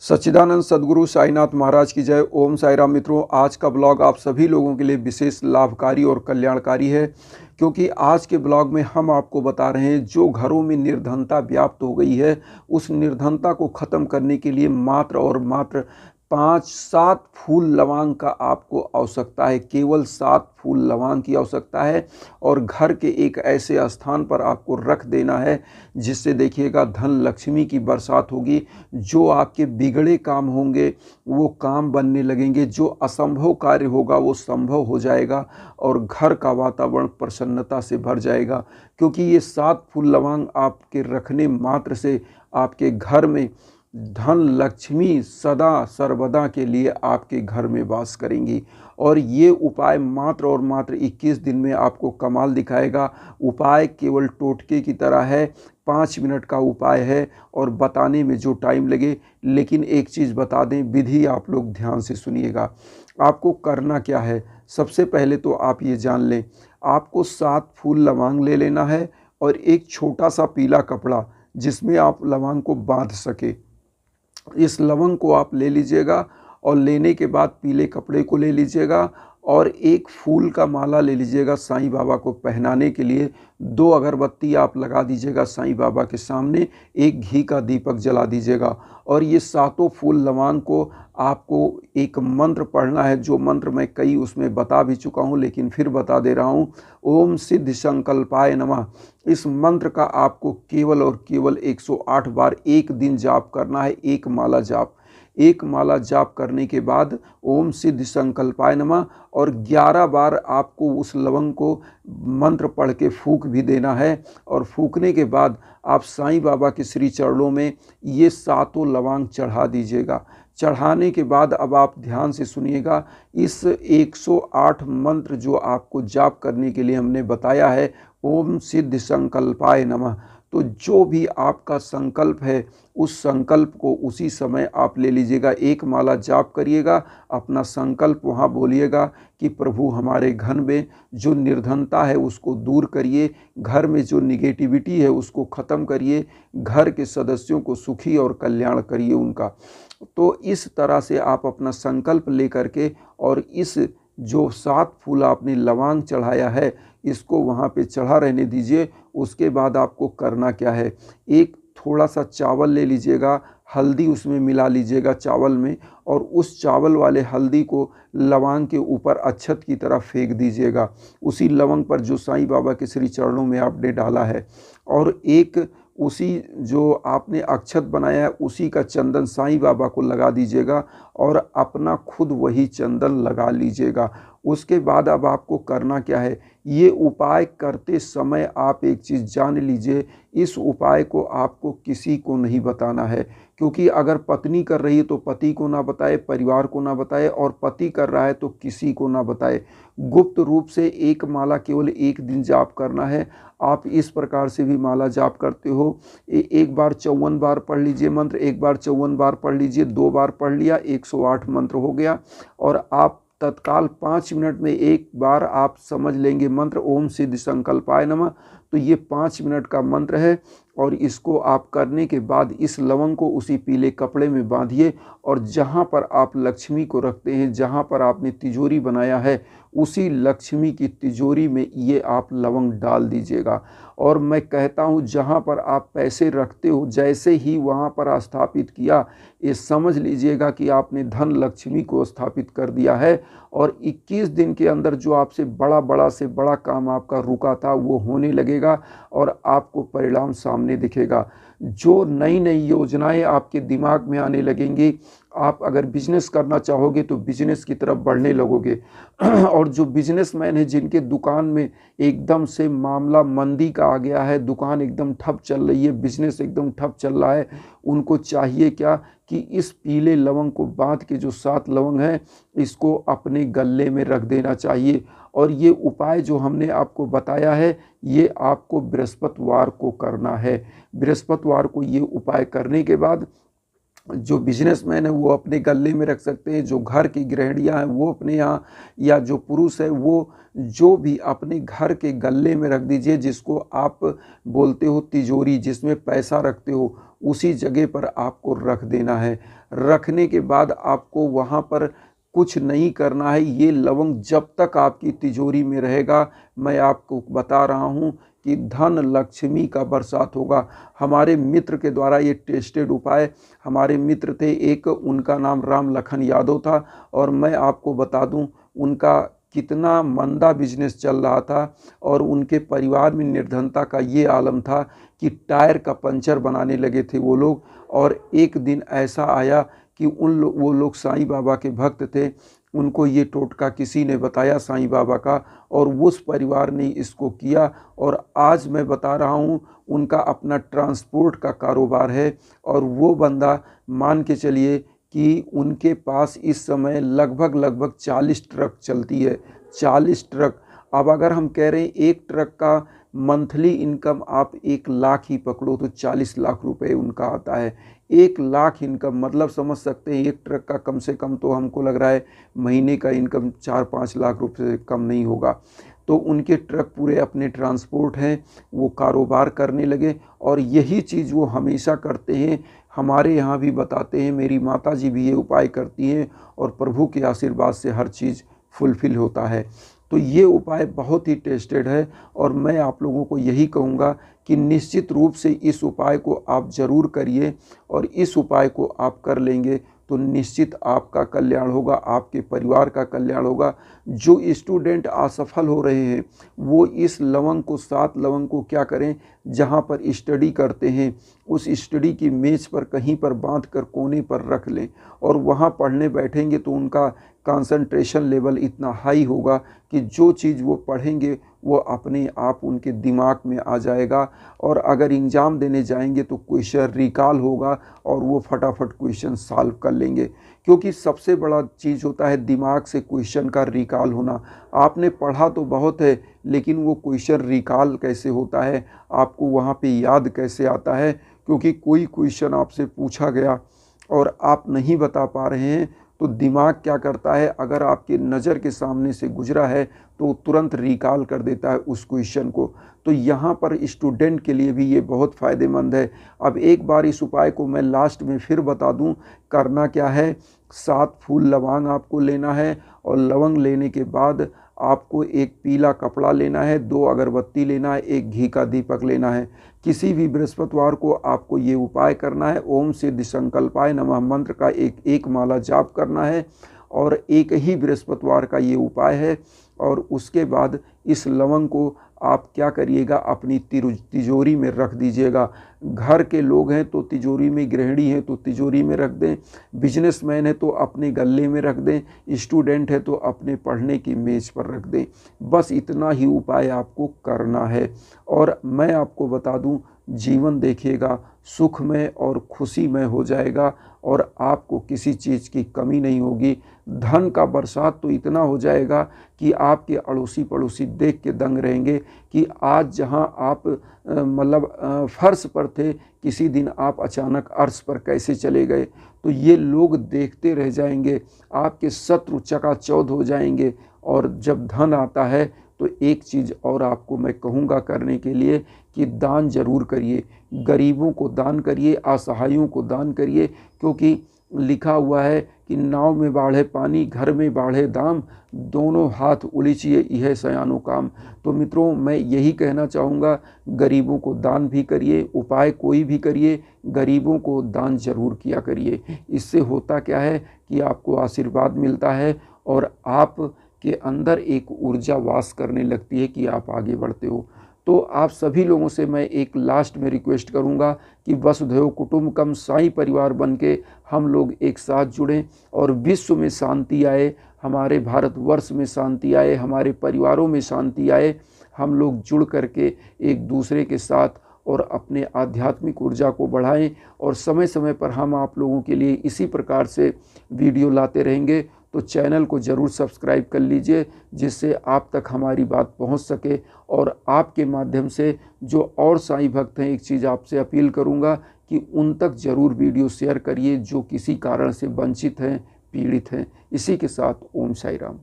सच्चिदानंद सद्गुरु साईनाथ महाराज की जय। ओम साई राम। मित्रों, आज का ब्लॉग आप सभी लोगों के लिए विशेष लाभकारी और कल्याणकारी है, क्योंकि आज के ब्लॉग में हम आपको बता रहे हैं जो घरों में निर्धनता व्याप्त हो गई है, उस निर्धनता को ख़त्म करने के लिए मात्र और मात्र 5-7 फूल लौंग का आपको आवश्यकता है। केवल 7 फूल लौंग की आवश्यकता है और घर के एक ऐसे स्थान पर आपको रख देना है जिससे देखिएगा धन लक्ष्मी की बरसात होगी। जो आपके बिगड़े काम होंगे वो काम बनने लगेंगे, जो असंभव कार्य होगा वो संभव हो जाएगा और घर का वातावरण प्रसन्नता से भर जाएगा। क्योंकि ये 7 फूल लौंग आपके रखने मात्र से आपके घर में धन लक्ष्मी सदा सर्वदा के लिए आपके घर में वास करेंगी। और ये उपाय मात्र और मात्र 21 दिन में आपको कमाल दिखाएगा। उपाय केवल टोटके की तरह है, 5 मिनट का उपाय है और बताने में जो टाइम लगे। लेकिन एक चीज़ बता दें, विधि आप लोग ध्यान से सुनिएगा। आपको करना क्या है, सबसे पहले तो आप ये जान लें, आपको 7 फूल लौंग ले लेना है और एक छोटा सा पीला कपड़ा जिसमें आप लौंग को बांध सके, इस लवंग को आप ले लीजिएगा। और लेने के बाद पीले कपड़े को ले लीजिएगा और एक फूल का माला ले लीजिएगा साईं बाबा को पहनाने के लिए। 2 अगरबत्ती आप लगा दीजिएगा साईं बाबा के सामने, एक घी का दीपक जला दीजिएगा। और ये 7 फूल लौंग को आपको एक मंत्र पढ़ना है, जो मंत्र मैं कई उसमें बता भी चुका हूँ लेकिन फिर बता दे रहा हूँ। ओम सिद्धि संकल्पाय नमः। इस मंत्र का आपको केवल और केवल 108 बार एक दिन जाप करना है। एक माला जाप करने के बाद ओम सिद्धि संकल्पाय नमः और 11 बार आपको उस लवंग को मंत्र पढ़ के फूंक भी देना है। और फूंकने के बाद आप साईं बाबा के श्री चरणों में ये 7 लौंग चढ़ा दीजिएगा। चढ़ाने के बाद अब आप ध्यान से सुनिएगा, इस 108 मंत्र जो आपको जाप करने के लिए हमने बताया है, ओम सिद्धि संकल्पाय नमः, तो जो भी आपका संकल्प है उस संकल्प को उसी समय आप ले लीजिएगा। एक माला जाप करिएगा, अपना संकल्प वहाँ बोलिएगा कि प्रभु हमारे घर में जो निर्धनता है उसको दूर करिए, घर में जो निगेटिविटी है उसको ख़त्म करिए, घर के सदस्यों को सुखी और कल्याण करिए उनका। तो इस तरह से आप अपना संकल्प लेकर के और इस जो 7 फूल आपने लौंग चढ़ाया है इसको वहाँ पे चढ़ा रहने दीजिए। उसके बाद आपको करना क्या है, एक थोड़ा सा चावल ले लीजिएगा, हल्दी उसमें मिला लीजिएगा चावल में, और उस चावल वाले हल्दी को लौंग के ऊपर अक्षत की तरह फेंक दीजिएगा, उसी लवंग पर जो साईं बाबा के श्री चरणों में आपने डाला है। और एक उसी जो आपने अक्षत बनाया है उसी का चंदन साईं बाबा को लगा दीजिएगा और अपना खुद वही चंदन लगा लीजिएगा। उसके बाद अब आपको करना क्या है, ये उपाय करते समय आप एक चीज़ जान लीजिए, इस उपाय को आपको किसी को नहीं बताना है। क्योंकि अगर पत्नी कर रही है तो पति को ना बताए, परिवार को ना बताए, और पति कर रहा है तो किसी को ना बताए। गुप्त रूप से एक माला केवल एक दिन जाप करना है। आप इस प्रकार से भी माला जाप करते हो, एक बार 54 बार पढ़ लीजिए मंत्र, एक बार 54 बार पढ़ लीजिए, 2 बार पढ़ लिया, 108 मंत्र हो गया। और आप तत्काल 5 मिनट में एक बार आप समझ लेंगे मंत्र ओम सिद्धि संकल्पाय नमः। तो ये 5 मिनट का मंत्र है और इसको आप करने के बाद इस लवंग को उसी पीले कपड़े में बांधिए और जहाँ पर आप लक्ष्मी को रखते हैं, जहाँ पर आपने तिजोरी बनाया है, उसी लक्ष्मी की तिजोरी में ये आप लवंग डाल दीजिएगा। और मैं कहता हूँ जहाँ पर आप पैसे रखते हो, जैसे ही वहाँ पर स्थापित किया, ये समझ लीजिएगा कि आपने धन लक्ष्मी को स्थापित कर दिया है। और 21 दिन के अंदर जो आपसे बड़ा से बड़ा काम आपका रुका था वो होने लगेगा और आपको परिणाम सामने दिखेगा। जो नई नई योजनाएं आपके दिमाग में आने लगेंगी, आप अगर बिजनेस करना चाहोगे तो बिजनेस की तरफ बढ़ने लगोगे। और जो बिजनेसमैन है जिनके दुकान में एकदम से मामला मंदी का आ गया है, दुकान एकदम ठप चल रही है, बिजनेस एकदम ठप चल रहा है, उनको चाहिए क्या कि इस पीले लवंग को बांध के, जो 7 लवंग है, इसको अपने गले में रख देना चाहिए। और ये उपाय जो हमने आपको बताया है ये आपको बृहस्पतिवार को करना है। बृहस्पतिवार को ये उपाय करने के बाद जो बिजनेसमैन है वो अपने गले में रख सकते हैं, जो घर की गृहिणियाँ हैं वो अपने यहाँ, या जो पुरुष है वो जो भी अपने घर के गले में रख दीजिए। जिसको आप बोलते हो तिजोरी, जिसमें पैसा रखते हो, उसी जगह पर आपको रख देना है। रखने के बाद आपको वहाँ पर कुछ नहीं करना है। ये लवंग जब तक आपकी तिजोरी में रहेगा, मैं आपको बता रहा हूँ कि धन लक्ष्मी का बरसात होगा। हमारे मित्र के द्वारा ये टेस्टेड उपाय, हमारे मित्र थे एक, उनका नाम राम लखन यादव था, और मैं आपको बता दूं उनका कितना मंदा बिजनेस चल रहा था, और उनके परिवार में निर्धनता का ये आलम था कि टायर का पंचर बनाने लगे थे वो लोग। और एक दिन ऐसा आया कि वो लोग साईं बाबा के भक्त थे, उनको ये टोटका किसी ने बताया साईं बाबा का, और उस परिवार ने इसको किया। और आज मैं बता रहा हूँ उनका अपना ट्रांसपोर्ट का कारोबार है, और वो बंदा मान के चलिए कि उनके पास इस समय लगभग 40 ट्रक चलती है, 40 ट्रक। अब अगर हम कह रहे हैं एक ट्रक का मंथली इनकम आप 1 लाख ही पकड़ो तो 40 लाख रुपए उनका आता है। 1 लाख इनकम मतलब समझ सकते हैं, एक ट्रक का कम से कम तो हमको लग रहा है महीने का इनकम 4-5 लाख रुपए से कम नहीं होगा। तो उनके ट्रक पूरे अपने ट्रांसपोर्ट हैं, वो कारोबार करने लगे, और यही चीज़ वो हमेशा करते हैं। हमारे यहाँ भी बताते हैं, मेरी माता जी भी ये उपाय करती हैं, और प्रभु के आशीर्वाद से हर चीज़ फुलफिल होता है। तो ये उपाय बहुत ही टेस्टेड है, और मैं आप लोगों को यही कहूँगा कि निश्चित रूप से इस उपाय को आप ज़रूर करिए, और इस उपाय को आप कर लेंगे तो निश्चित आपका कल्याण होगा, आपके परिवार का कल्याण होगा। जो स्टूडेंट असफल हो रहे हैं वो इस लवंग को, 7 लवंग को क्या करें, जहाँ पर स्टडी करते हैं उस स्टडी की मेज पर कहीं पर बांध कर कोने पर रख लें, और वहाँ पढ़ने बैठेंगे तो उनका कंसंट्रेशन लेवल इतना हाई होगा कि जो चीज़ वो पढ़ेंगे वो अपने आप उनके दिमाग में आ जाएगा। और अगर एग्ज़ाम देने जाएंगे तो क्वेश्चन रिकॉल होगा, और वो फटाफट क्वेश्चन सॉल्व कर लेंगे। क्योंकि सबसे बड़ा चीज़ होता है दिमाग से क्वेश्चन का रिकॉल होना। आपने पढ़ा तो बहुत है, लेकिन वो क्वेश्चन रिकॉल कैसे होता है, आपको वहाँ पे याद कैसे आता है। क्योंकि कोई क्वेश्चन आपसे पूछा गया और आप नहीं बता पा रहे हैं तो दिमाग क्या करता है, अगर आपके नज़र के सामने से गुजरा है तो तुरंत रिकॉल कर देता है उस क्वेश्चन को। तो यहाँ पर स्टूडेंट के लिए भी ये बहुत फ़ायदेमंद है। अब एक बार इस उपाय को मैं लास्ट में फिर बता दूँ, करना क्या है। 7 फूल लवंग आपको लेना है, और लवंग लेने के बाद आपको एक पीला कपड़ा लेना है, 2 अगरबत्ती लेना है, 1 घी का दीपक लेना है। किसी भी बृहस्पतिवार को आपको ये उपाय करना है। ओम सिद्धि संकल्पाय नमः मंत्र का एक माला जाप करना है, और एक ही बृहस्पतिवार का ये उपाय है। और उसके बाद इस लवंग को आप क्या करिएगा, अपनी तिजोरी में रख दीजिएगा। घर के लोग हैं तो तिजोरी में, गृहिणी हैं तो तिजोरी में रख दें, बिजनेसमैन है तो अपने गले में रख दें, स्टूडेंट है तो अपने पढ़ने की मेज़ पर रख दें। बस इतना ही उपाय आपको करना है। और मैं आपको बता दूं, जीवन देखिएगा सुखमय और खुशीमय हो जाएगा, और आपको किसी चीज़ की कमी नहीं होगी। धन का बरसात तो इतना हो जाएगा कि आपके अड़ोसी पड़ोसी देख के दंग रहेंगे कि आज जहां आप मतलब फर्श पर थे, किसी दिन आप अचानक अर्श पर कैसे चले गए। तो ये लोग देखते रह जाएंगे, आपके शत्रु चकाचौंध हो जाएंगे। और जब धन आता है तो एक चीज़ और आपको मैं कहूँगा करने के लिए कि दान जरूर करिए, गरीबों को दान करिए, असहायों को दान करिए। क्योंकि लिखा हुआ है कि नाव में बाढ़े पानी, घर में बाढ़े दाम, दोनों हाथ उलीचिए यह सयानो काम। तो मित्रों, मैं यही कहना चाहूँगा, गरीबों को दान भी करिए, उपाय कोई भी करिए, गरीबों को दान जरूर किया करिए। इससे होता क्या है कि आपको आशीर्वाद मिलता है, और आप के अंदर एक ऊर्जा वास करने लगती है कि आप आगे बढ़ते हो। तो आप सभी लोगों से मैं एक लास्ट में रिक्वेस्ट करूंगा कि वसुधैव कुटुंबकम साईं परिवार बन के हम लोग एक साथ जुड़ें, और विश्व में शांति आए, हमारे भारतवर्ष में शांति आए, हमारे परिवारों में शांति आए। हम लोग जुड़ करके एक दूसरे के साथ और अपने आध्यात्मिक ऊर्जा को बढ़ाएं, और समय समय पर हम आप लोगों के लिए इसी प्रकार से वीडियो लाते रहेंगे। तो चैनल को ज़रूर सब्सक्राइब कर लीजिए, जिससे आप तक हमारी बात पहुंच सके। और आपके माध्यम से जो और साईं भक्त हैं, एक चीज़ आपसे अपील करूंगा कि उन तक ज़रूर वीडियो शेयर करिए जो किसी कारण से वंचित हैं, पीड़ित हैं। इसी के साथ ओम साई राम।